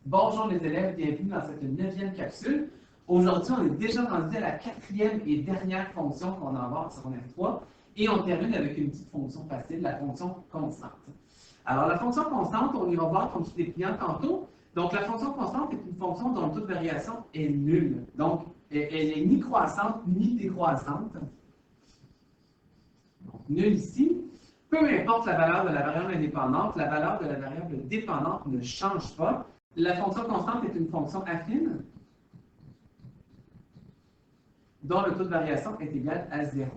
Bonjour les élèves, bienvenue dans cette 9e capsule. Aujourd'hui, on est déjà rendu à la 4e et dernière fonction qu'on a en secondaire 3 et on termine avec une petite fonction facile, la fonction constante. Alors la fonction constante, on ira voir comme je t'ai dépliant tantôt. Donc la fonction constante est une fonction dont le taux de variation est nul. Donc elle n'est ni croissante ni décroissante. Donc nul ici. Peu importe la valeur de la variable indépendante, la valeur de la variable dépendante ne change pas. La fonction constante est une fonction affine dont le taux de variation est égal à 0.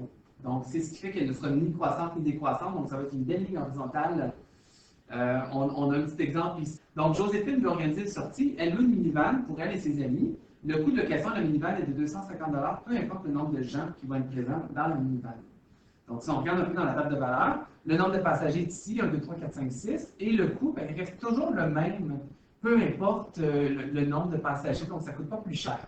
Donc, c'est ce qui fait qu'elle ne sera ni croissante ni décroissante. Donc, ça va être une belle ligne horizontale. On a un petit exemple ici. Donc, Joséphine veut organiser une sortie. Elle loue une minivan pour elle et ses amis. Le coût de location de la minivan est de 250 $, peu importe le nombre de gens qui vont être présents dans la minivan. Donc, si on regarde un peu dans la table de valeur, le nombre de passagers est ici, 1, 2, 3, 4, 5, 6, et le coût, ben, il reste toujours le même, peu importe le nombre de passagers, donc ça ne coûte pas plus cher.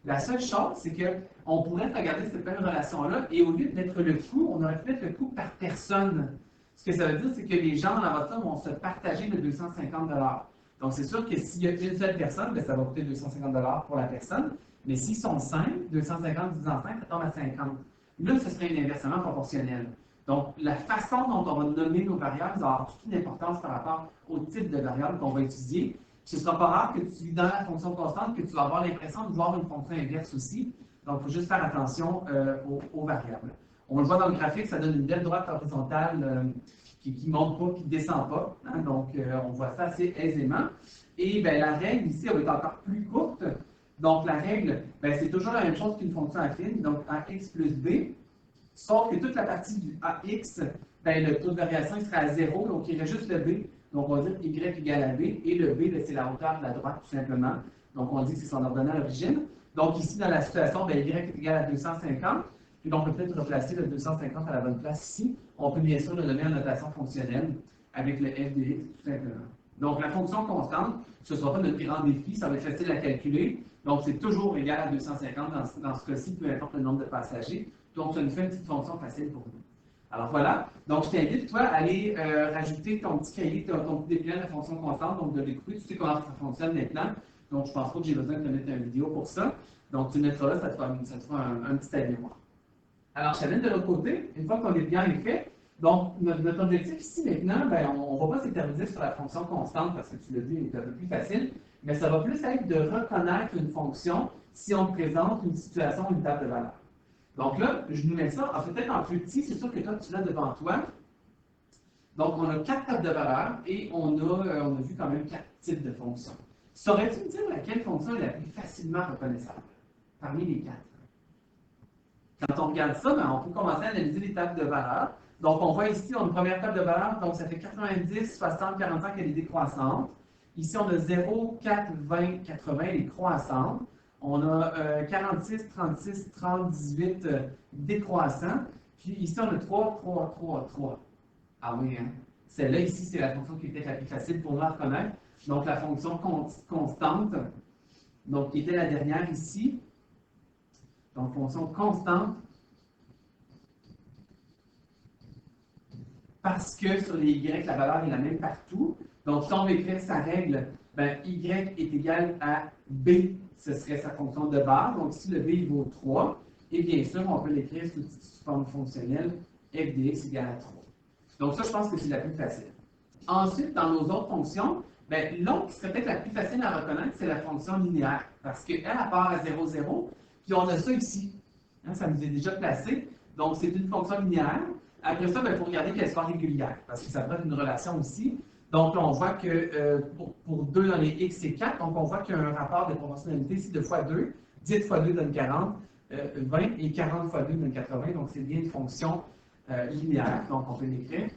La seule chose, c'est qu'on pourrait regarder cette même relation-là, et au lieu de mettre le coût, on aurait pu mettre le coût par personne. Ce que ça veut dire, c'est que les gens dans la voiture vont se partager le 250 $. Donc, c'est sûr que s'il y a une seule personne, ben, ça va coûter 250 $ pour la personne, mais s'ils sont 5, 250 divisé en 5, ça tombe à 50. Là, ce serait une inversement proportionnel. Donc, la façon dont on va nommer nos variables va avoir toute une importance par rapport au type de variable qu'on va étudier. Ce ne sera pas rare que tu, dans la fonction constante, que tu vas avoir l'impression de voir une fonction inverse aussi. Donc, il faut juste faire attention aux variables. On le voit dans le graphique, ça donne une belle droite horizontale qui ne monte pas, qui ne descend pas. Hein? Donc, on voit ça assez aisément. Et bien, la règle ici, elle va être encore plus courte. Donc, la règle, ben, c'est toujours la même chose qu'une fonction affine, donc AX plus B, sauf que toute la partie du AX, ben, le taux de variation sera à 0, donc il reste juste le B. Donc, on va dire Y égale à B, et le B, ben, c'est la hauteur de la droite, tout simplement. Donc, on dit que c'est son ordonnée à l'origine. Donc, ici, dans la situation, ben, Y est égal à 250, puis donc, on peut peut-être replacer le 250 à la bonne place ici. On peut bien sûr le donner en notation fonctionnelle avec le f de x, tout simplement. Donc, la fonction constante, ce ne sera pas notre grand défi, ça va être facile à calculer. Donc, c'est toujours égal à 250 dans ce cas-ci, peu importe le nombre de passagers. Donc, ça nous fait une petite fonction facile pour nous. Alors voilà. Donc, je t'invite, toi, à aller rajouter ton petit cahier, ton petit dépliant de la fonction constante, donc de l'écouter. Tu sais comment ça fonctionne maintenant. Donc, je ne pense pas que j'ai besoin de te mettre une vidéo pour ça. Donc, tu le mettras là, ça te fera un petit avis-moi. Alors, je t'amène de l'autre côté, une fois qu'on est bien fait. Donc, notre objectif ici maintenant, ben, on ne va pas s'éterniser sur la fonction constante parce que tu l'as dit, elle est un peu plus facile, mais ça va plus être de reconnaître une fonction si on présente une situation, une table de valeur. Donc là, je nous mets ça peut-être en plus petit, c'est sûr que toi, tu l'as devant toi. Donc, on a 4 tables de valeurs et on a vu quand même 4 types de fonctions. Saurais-tu me dire laquelle fonction est la plus facilement reconnaissable parmi les 4? Quand on regarde ça, ben, on peut commencer à analyser les tables de valeurs. Donc, on voit ici, on a une première table de valeurs, donc ça fait 90, 60, 45, elle est décroissante. Ici, on a 0, 4, 20, 80, elle est croissante. On a 46, 36, 30, 18 décroissant. Puis ici, on a 3, 3, 3, 3. Ah oui, hein? Celle-là ici, c'est la fonction qui est peut-être la plus facile pour nous à reconnaître. Donc, la fonction constante, donc qui était la dernière ici. Donc, fonction constante, parce que sur les Y, la valeur est la même partout. Donc, si on veut écrire sa règle, ben, Y est égal à B, ce serait sa fonction de base. Donc, ici, le B, il vaut 3. Et bien sûr, on peut l'écrire sous forme fonctionnelle, f de x égale à 3. Donc, ça, je pense que c'est la plus facile. Ensuite, dans nos autres fonctions, ben, l'autre qui serait peut-être la plus facile à reconnaître, c'est la fonction linéaire. Parce qu'elle, elle part à 0, 0. Puis on a ça ici. Hein, ça nous est déjà placé. Donc, c'est une fonction linéaire. Après ça, il faut regarder qu'elle soit régulière, parce que ça peut être une relation aussi. Donc, là, on voit que pour 2 dans les x, c'est 4. Donc, on voit qu'il y a un rapport de proportionnalité ici de fois 2. 10 fois 2 donne 40, 20, et 40 fois 2 donne 80. Donc, c'est bien une fonction linéaire. Donc, on peut l'écrire.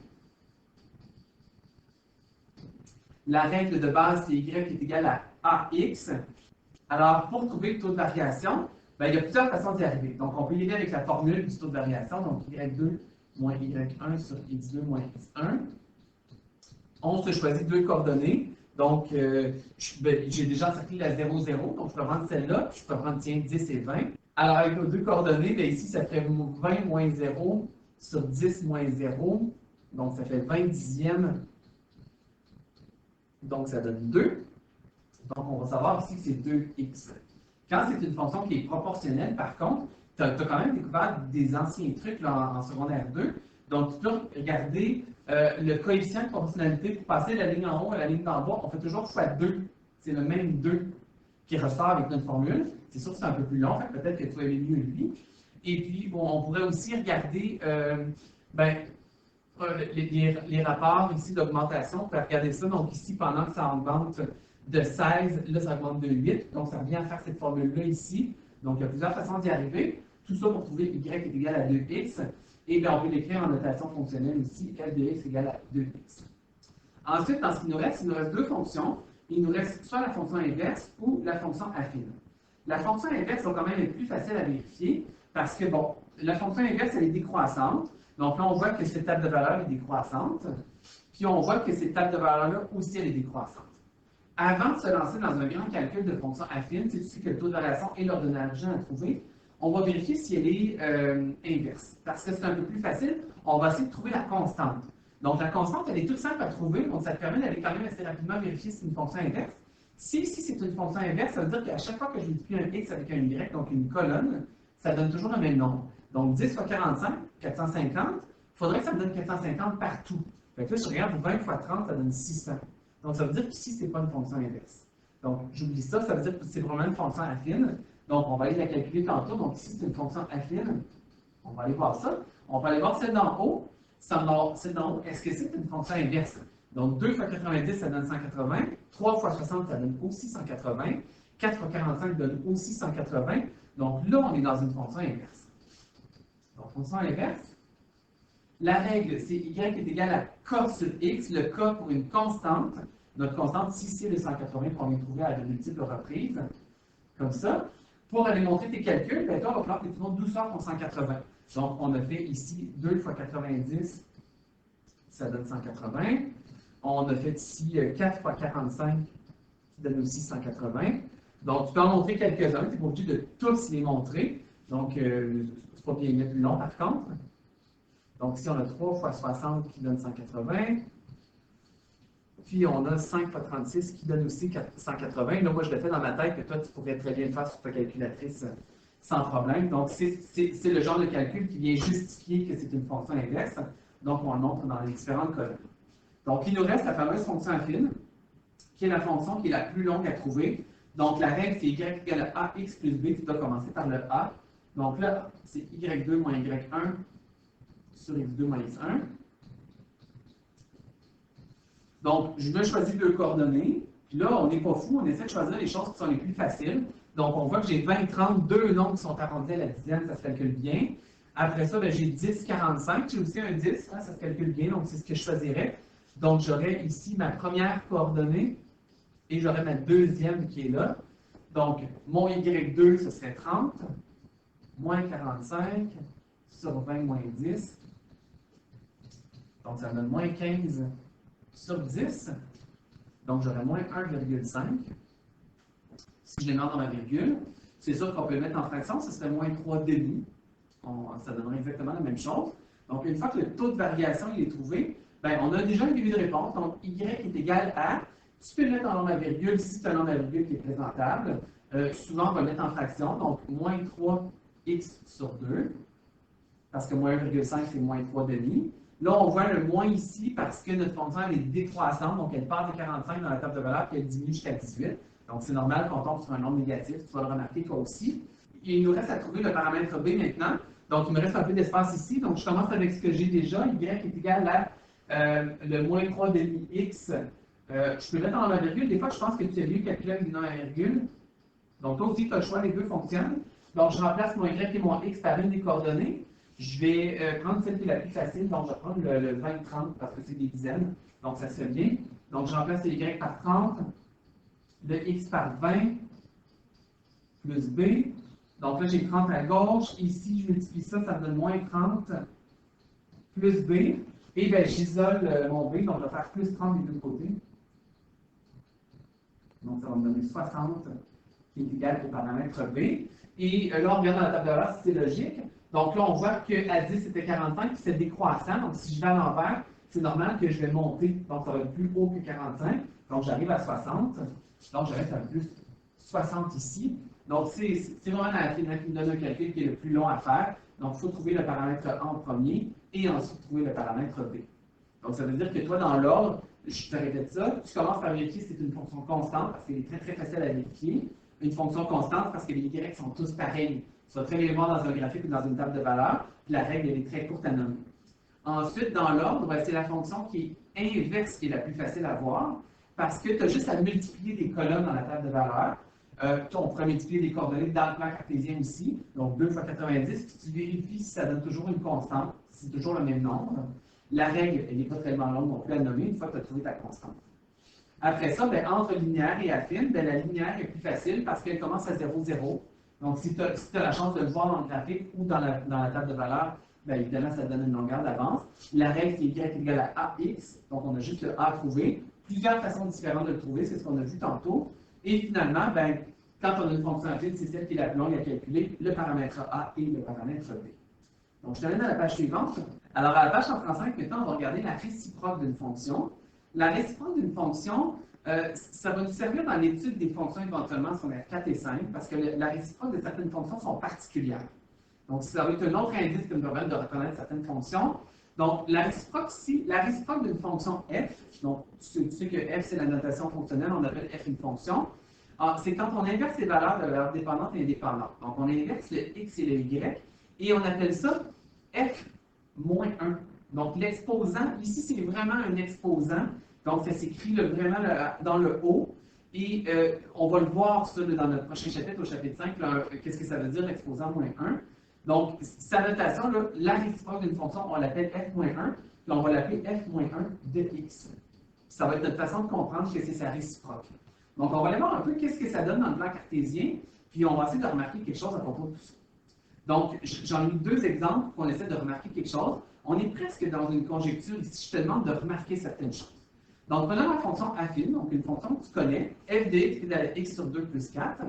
La règle de base, c'est y est égal à ax. Alors, pour trouver le taux de variation, ben, il y a plusieurs façons d'y arriver. Donc, on peut y aller avec la formule du taux de variation, donc y2 moins y1 sur x2 moins x1. On se choisit 2 coordonnées. Donc, j'ai déjà encerclé la 0, 0, donc je peux prendre celle-là, puis je peux prendre, tiens, 10 et 20. Alors, avec nos 2 coordonnées, bien, ici, ça fait 20 moins 0 sur 10 moins 0. Donc, ça fait 20 dixièmes. Donc, ça donne 2. Donc, on va savoir ici que c'est 2x. Quand c'est une fonction qui est proportionnelle, par contre, tu as quand même découvert des anciens trucs là, en secondaire 2. Donc, tu peux regarder le coefficient de proportionnalité pour passer de la ligne en haut à la ligne d'en bas. On fait toujours fois 2. C'est le même 2 qui ressort avec notre formule. C'est sûr que c'est un peu plus long, peut-être que tu vas aimer mieux lui. Et puis, bon, on pourrait aussi regarder les rapports ici d'augmentation. On peut regarder ça. Donc, ici, pendant que ça augmente de 16, là, ça augmente de 8. Donc, ça revient à faire cette formule-là ici. Donc, il y a plusieurs façons d'y arriver. Tout ça pour trouver y est égal à 2x. Et bien, on peut l'écrire en notation fonctionnelle ici, f de x égale à 2x. Ensuite, dans ce qu'il nous reste deux fonctions. Il nous reste soit la fonction inverse ou la fonction affine. La fonction inverse va quand même être plus facile à vérifier parce que, bon, la fonction inverse, elle est décroissante. Donc là, on voit que cette table de valeur est décroissante. Puis on voit que cette table de valeur-là aussi, elle est décroissante. Avant de se lancer dans un grand calcul de fonction affine, tu sais que le taux de variation est l'ordonnable à trouver, on va vérifier si elle est inverse. Parce que c'est un peu plus facile, on va essayer de trouver la constante. Donc la constante, elle est toute simple à trouver, donc ça te permet d'aller quand même assez rapidement vérifier si c'est une fonction inverse. Si ici c'est une fonction inverse, ça veut dire qu'à chaque fois que je multiplie un x avec un y, donc une colonne, ça donne toujours le même nombre. Donc 10 fois 45, 450, il faudrait que ça me donne 450 partout. Fait que là, je regarde 20 fois 30, ça donne 600. Donc ça veut dire qu'ici, ce n'est pas une fonction inverse. Donc j'oublie ça, ça veut dire que c'est vraiment une fonction affine. Donc on va aller la calculer tantôt. Donc ici, c'est une fonction affine. On va aller voir ça. On va aller voir celle d'en haut. Celle d'en haut, est-ce que c'est une fonction inverse? Donc 2 fois 90, ça donne 180. 3 fois 60, ça donne aussi 180. 4 fois 45 donne aussi 180. Donc là, on est dans une fonction inverse. Donc fonction inverse. La règle, c'est y est égal à k sur x, le k pour une constante. Notre constante, ici, c'est le 180 qu'on vient de trouver à de multiples reprises. Comme ça. Pour aller montrer tes calculs, ben, toi, on va falloir que tu montres 12 fois pour 180. Donc, on a fait ici 2 fois 90, ça donne 180. On a fait ici 4 fois 45, qui donne aussi 180. Donc, tu peux en montrer quelques-uns. Tu n'es pas obligé de tous les montrer. Donc, c'est pas bien plus long par contre. Donc, ici, on a 3 fois 60 qui donne 180. Puis, on a 5 fois 36 qui donne aussi 180. Là, moi, je le fais dans ma tête, que toi, tu pourrais très bien le faire sur ta calculatrice sans problème. Donc, c'est le genre de calcul qui vient justifier que c'est une fonction inverse. Donc, on le montre dans les différentes colonnes. Donc, il nous reste la fameuse fonction affine, qui est la fonction qui est la plus longue à trouver. Donc, la règle, c'est y égale à ax plus b. Tu dois commencer par le a. Donc là, c'est y2 moins y1 sur x2 moins x1. Donc, je vais choisir deux coordonnées. Puis là, on n'est pas fou, on essaie de choisir les choses qui sont les plus faciles. Donc, on voit que j'ai 20, 30, deux nombres qui sont arrondis à la dizaine, ça se calcule bien. Après ça, j'ai 10, 45. J'ai aussi un 10, hein, ça se calcule bien, donc c'est ce que je choisirais. Donc, j'aurais ici ma première coordonnée et j'aurais ma deuxième qui est là. Donc, mon y2, ce serait 30, moins 45 sur 20 moins 10. Donc, ça me donne moins 15 sur 10. Donc, j'aurais moins 1,5. Si je les mets dans ma virgule, c'est sûr qu'on peut le mettre en fraction, ce serait moins 3 demi. Ça donnerait exactement la même chose. Donc, une fois que le taux de variation il est trouvé, ben, on a déjà un début de réponse. Donc, y est égal à, tu peux le mettre dans ma virgule si c'est un nombre à virgule qui est présentable. Souvent, on va le mettre en fraction. Donc, moins 3x sur 2. Parce que moins 1,5, c'est moins 3 demi. Là, on voit le moins ici parce que notre fonction elle est décroissante. Donc, elle part de 45 dans la table de valeur puis elle diminue jusqu'à 18. Donc, c'est normal qu'on tombe sur un nombre négatif. Tu vas le remarquer toi aussi. Il nous reste à trouver le paramètre b maintenant. Donc, il me reste un peu d'espace ici. Donc, je commence avec ce que j'ai déjà. Y est égal à le moins 3 demi x. Je peux mettre dans la virgule. Des fois, je pense que tu as vu calculer avec une virgule. Donc, toi aussi, tu as le choix, les deux fonctionnent. Donc, je remplace mon y et mon x par une des coordonnées. Je vais prendre celle qui est la plus facile. Donc, je vais prendre le 20-30 parce que c'est des dizaines. Donc, ça se fait bien. Donc, je remplace le y par 30, le x par 20, plus b. Donc là, j'ai 30 à gauche. Ici, je multiplie ça, ça me donne moins 30, plus b. Et bien, j'isole mon b, donc je vais faire plus 30 des deux côtés. Donc, ça va me donner 60, qui est égal au paramètre b. Et là, on regarde dans la table de valeur si c'est logique. Donc là, on voit qu'à 10, c'était 45, puis c'est décroissant. Donc, si je vais à l'envers, c'est normal que je vais monter, donc ça va être plus haut que 45, donc j'arrive à 60, donc je reste à plus 60 ici. Donc c'est vraiment la qui me donne un calcul qui est le plus long à faire. Donc il faut trouver le paramètre A en premier et ensuite trouver le paramètre B. Donc ça veut dire que toi, dans l'ordre, je te répète ça, tu commences par vérifier si c'est une fonction constante parce qu'elle est très très facile à vérifier. Une fonction constante parce que les Y sont tous pareils. Tu vas très bien les voir dans un graphique ou dans une table de valeurs, puis la règle elle est très courte à nommer. Ensuite, dans l'ordre, ben, c'est la fonction qui est inverse qui est la plus facile à voir parce que tu as juste à multiplier des colonnes dans la table de valeurs. On pourrait multiplier des coordonnées dans le plan cartésien aussi. Donc 2 fois 90, puis tu vérifies si ça donne toujours une constante, si c'est toujours le même nombre. La règle, elle n'est pas tellement longue non plus à nommer une fois que tu as trouvé ta constante. Après ça, ben, entre linéaire et affine, ben, la linéaire est plus facile parce qu'elle commence à 0, 0. Donc, si tu as, la chance de le voir dans le graphique ou dans la table de valeurs, bien évidemment, ça te donne une longueur d'avance. La règle, c'est y égale à ax. Donc, on a juste le a à trouver. Plusieurs façons différentes de le trouver, c'est ce qu'on a vu tantôt. Et finalement, ben, quand on a une fonction affine, c'est celle qui est la plus longue à calculer, le paramètre a et le paramètre b. Donc, je te mène à la page suivante. Alors, à la page 135, maintenant, on va regarder la réciproque d'une fonction. La réciproque d'une fonction, ça va nous servir dans l'étude des fonctions éventuellement sur la 4 et 5, parce que la réciproque de certaines fonctions sont particulières. Donc, ça va être un autre indice qui nous permet de reconnaître certaines fonctions. Donc, la réciproque ici, la réciproque d'une fonction f, donc tu sais que f c'est la notation fonctionnelle, on appelle f une fonction, c'est quand on inverse les valeurs de valeurs dépendantes et indépendantes. Donc, on inverse le x et le y, et on appelle ça f moins 1. Donc, l'exposant, ici, c'est vraiment un exposant. Donc, ça s'écrit vraiment dans le haut. Et on va le voir ça dans notre prochain chapitre, au chapitre 5, qu'est-ce que ça veut dire, exposant moins 1. Donc, sa notation, là, la réciproque d'une fonction, on l'appelle f moins 1, puis on va l'appeler f moins 1 de x. Ça va être notre façon de comprendre que c'est sa réciproque. Donc, on va aller voir un peu qu'est-ce que ça donne dans le plan cartésien, puis on va essayer de remarquer quelque chose à propos de tout ça. Donc, j'en ai mis deux exemples pour qu'on essaie de remarquer quelque chose. On est presque dans une conjecture ici. Je te demande de remarquer certaines choses. Donc, prenons la fonction affine, donc une fonction que tu connais, f de x égale à x sur 2 plus 4,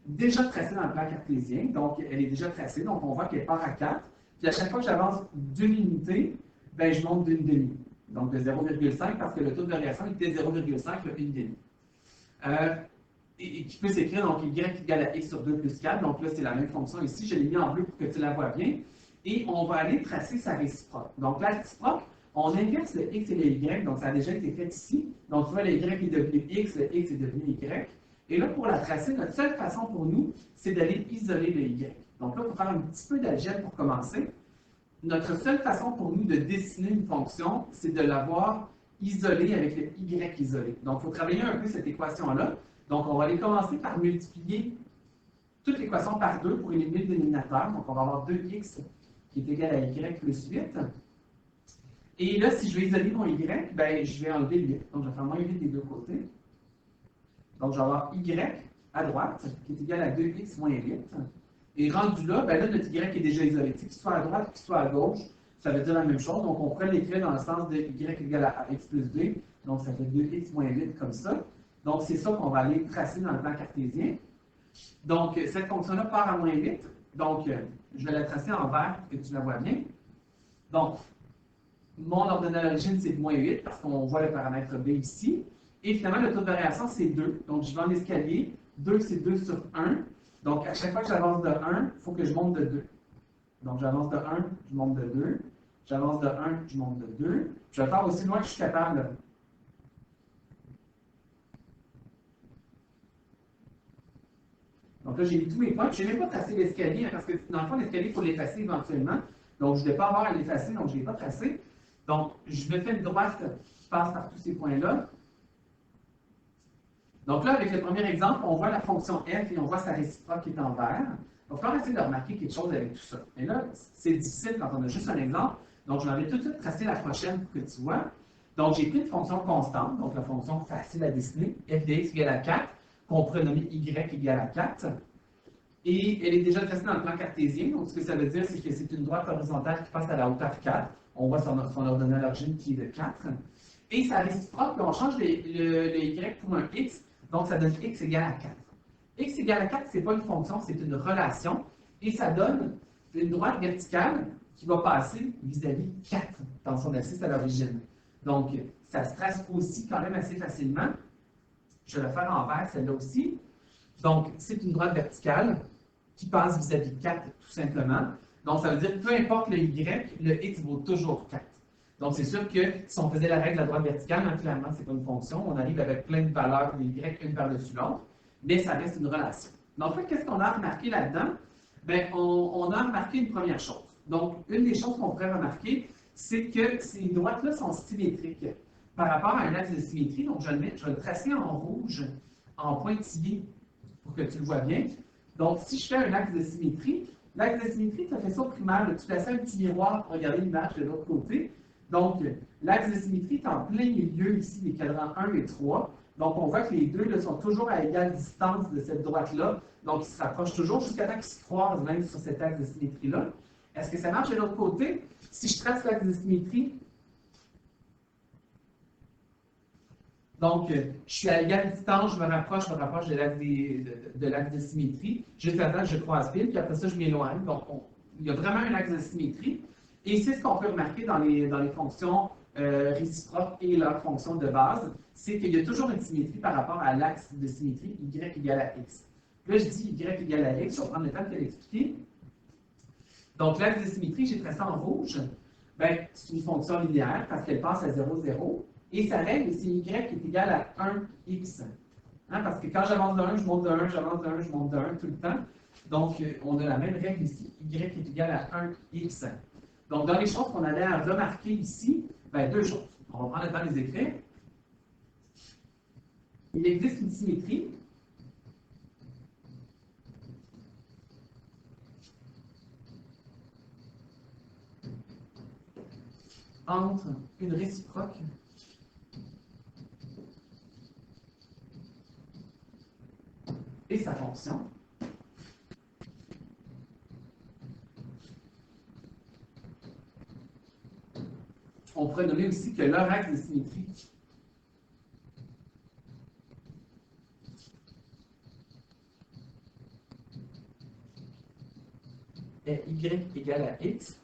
déjà tracée dans le plan cartésien. Donc, elle est déjà tracée. Donc, on voit qu'elle part à 4. Puis, à chaque fois que j'avance d'une unité, ben, je monte d'une demi. Donc, de 0,5 parce que le taux de variation était 0,5, une demi. Et qui peut s'écrire, donc, y égale à x sur 2 plus 4. Donc, là, c'est la même fonction ici. Je l'ai mis en bleu pour que tu la vois bien. Et on va aller tracer sa réciproque. Donc, la réciproque, on inverse le x et le y, donc ça a déjà été fait ici. Donc, tu vois, le y est devenu x, le x est devenu y. Et là, pour la tracer, notre seule façon pour nous, c'est d'aller isoler le y. Donc là, il faut faire un petit peu d'algèbre pour commencer. Notre seule façon pour nous de dessiner une fonction, c'est de l'avoir isolée avec le y isolé. Donc, il faut travailler un peu cette équation-là. Donc, on va aller commencer par multiplier toute l'équation par 2 pour éliminer le dénominateur. Donc, on va avoir 2x qui est égal à y plus 8. Et là, si je veux isoler mon y, ben, je vais enlever le 8. Donc, je vais faire moins 8 des deux côtés. Donc, je vais avoir y à droite, qui est égal à 2x moins 8. Et rendu là, ben là, notre y est déjà isolé. Qu'il soit à droite, qu'il soit à gauche, ça veut dire la même chose. Donc, on pourrait l'écrire dans le sens de y égale à x plus 2. Donc, ça fait 2x moins 8 comme ça. Donc, c'est ça qu'on va aller tracer dans le plan cartésien. Donc, cette fonction-là part à moins 8. Donc, je vais la tracer en vert pour que tu la vois bien. Donc, mon ordonnée à l'origine, c'est moins 8 parce qu'on voit le paramètre b ici. Et finalement, le taux de variation, c'est 2. Donc, je vais en escalier. 2, c'est 2 sur 1. Donc, à chaque fois que j'avance de 1, il faut que je monte de 2. Donc, j'avance de 1, je monte de 2. J'avance de 1, je monte de 2. Je vais faire aussi loin que je suis capable. Donc là, j'ai mis tous mes points. Je n'ai même pas tracé l'escalier, parce que dans le fond, l'escalier, il faut l'effacer éventuellement. Donc, je ne vais pas avoir à l'effacer, donc je ne l'ai pas tracé. Donc, je me fais une droite qui passe par tous ces points-là. Donc là, avec le premier exemple, on voit la fonction f et on voit sa réciproque qui est en vert. Il va falloir essayer de remarquer quelque chose avec tout ça. Et là, c'est difficile quand on a juste un exemple. Donc, je vais tout de suite tracer la prochaine pour que tu vois. Donc, j'ai pris une fonction constante, donc la fonction facile à dessiner, f de x égale à 4, qu'on pourrait nommer y égale à 4. Et elle est déjà tracée dans le plan cartésien. Donc, ce que ça veut dire, c'est que c'est une droite horizontale qui passe à la hauteur 4. On voit son ordonnée à l'origine qui est de 4. Et sa réciproque, on change le y pour un x. Donc, ça donne x égale à 4. X égale à 4, ce n'est pas une fonction, c'est une relation. Et ça donne une droite verticale qui va passer vis-à-vis 4 dans son axis à l'origine. Donc, ça se trace aussi quand même assez facilement. Je vais le faire en vert, celle-là aussi. Donc, c'est une droite verticale qui passe vis-à-vis de 4, tout simplement. Donc, ça veut dire que peu importe le Y, le X vaut toujours 4. Donc, c'est sûr que si on faisait la règle de la droite verticale, hein, clairement, c'est pas une fonction. On arrive avec plein de valeurs de Y, une par-dessus l'autre, mais ça reste une relation. Donc, en fait, qu'est-ce qu'on a remarqué là-dedans? Bien, on a remarqué une première chose. Donc, une des choses qu'on pourrait remarquer, c'est que ces droites-là sont symétriques par rapport à un axe de symétrie. Donc, je vais le tracer en rouge, en pointillé, pour que tu le vois bien. Donc, si je fais un axe de symétrie, l'axe de symétrie, ça fait ça au primaire. Tu places un petit miroir pour regarder l'image de l'autre côté. Donc, l'axe de symétrie est en plein milieu ici des cadrans 1 et 3. Donc, on voit que les deux là, sont toujours à égale distance de cette droite-là. Donc, ils se rapprochent toujours jusqu'à temps qu'ils se croisent même sur cet axe de symétrie-là. Est-ce que ça marche de l'autre côté? Si je trace l'axe de symétrie, donc, je suis à égale distance, je me rapproche de l'axe de symétrie, jusqu'à temps que je croise pile, puis après ça, je m'éloigne. Donc, il y a vraiment un axe de symétrie. Et c'est ce qu'on peut remarquer dans les fonctions réciproques et leurs fonctions de base, c'est qu'il y a toujours une symétrie par rapport à l'axe de symétrie y égale à x. Là, je dis y égale à x, je vais prendre le temps de te l'expliquer. Donc, l'axe de symétrie, j'ai tracé en rouge. Ben, c'est une fonction linéaire parce qu'elle passe à 0, 0. Et sa règle, c'est y est égal à 1x. Hein, parce que quand j'avance de 1, je monte de 1, j'avance de 1, je monte de 1 tout le temps. Donc, on a la même règle ici, y est égal à 1x. Donc, dans les choses qu'on avait à remarquer ici, ben, deux choses. On va prendre le temps de les écrire. Il existe une symétrie entre une réciproque et sa fonction. On pourrait nommer aussi que leur axe de symétrie est y égale à x.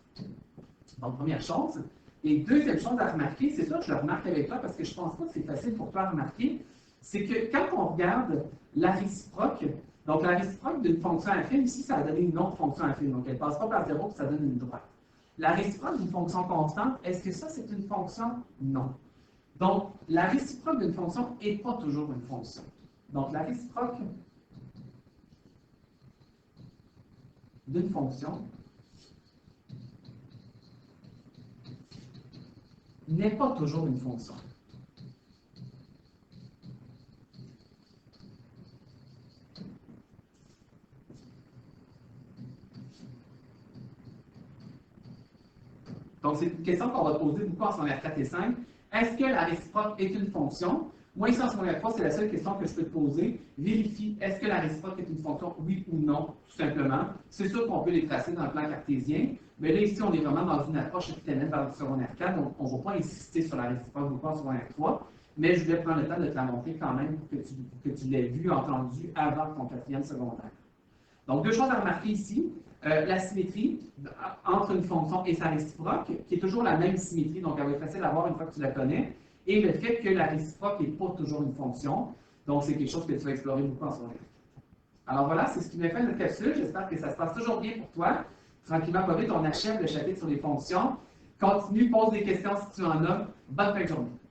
Donc, première chose. Et deuxième chose à remarquer, c'est ça que je le remarque avec toi parce que je ne pense pas que c'est facile pour toi à remarquer, c'est que quand on regarde la réciproque, donc la réciproque d'une fonction infime, ici, ça a donné une autre fonction infime. Donc, elle ne passe pas par 0 puis ça donne une droite. La réciproque d'une fonction constante, est-ce que ça, c'est une fonction? Non. Donc, la réciproque d'une fonction n'est pas toujours une fonction. Donc, la réciproque d'une fonction n'est pas toujours une fonction. Donc, c'est une question qu'on va poser beaucoup en secondaire 4 et 5. Est-ce que la réciproque est une fonction? Moi, ici, en secondaire 3, c'est la seule question que je peux te poser. Vérifie, est-ce que la réciproque est une fonction? Oui ou non, tout simplement. C'est sûr qu'on peut les tracer dans le plan cartésien, mais là, ici, on est vraiment dans une approche épithélienne vers le secondaire 4, donc on ne va pas insister sur la réciproque beaucoup en secondaire 3, mais je voulais prendre le temps de te la montrer quand même pour que tu l'aies vu, entendu avant ton quatrième secondaire. Donc, deux choses à remarquer ici. La symétrie entre une fonction et sa réciproque, qui est toujours la même symétrie, donc elle va être facile à voir une fois que tu la connais, et le fait que la réciproque n'est pas toujours une fonction, donc c'est quelque chose que tu vas explorer beaucoup en secondaire. Alors voilà, c'est ce qui m'a fait notre capsule. J'espère que ça se passe toujours bien pour toi. Tranquillement, pas vite, on achève le chapitre sur les fonctions. Continue, pose des questions si tu en as. Bonne fin de journée.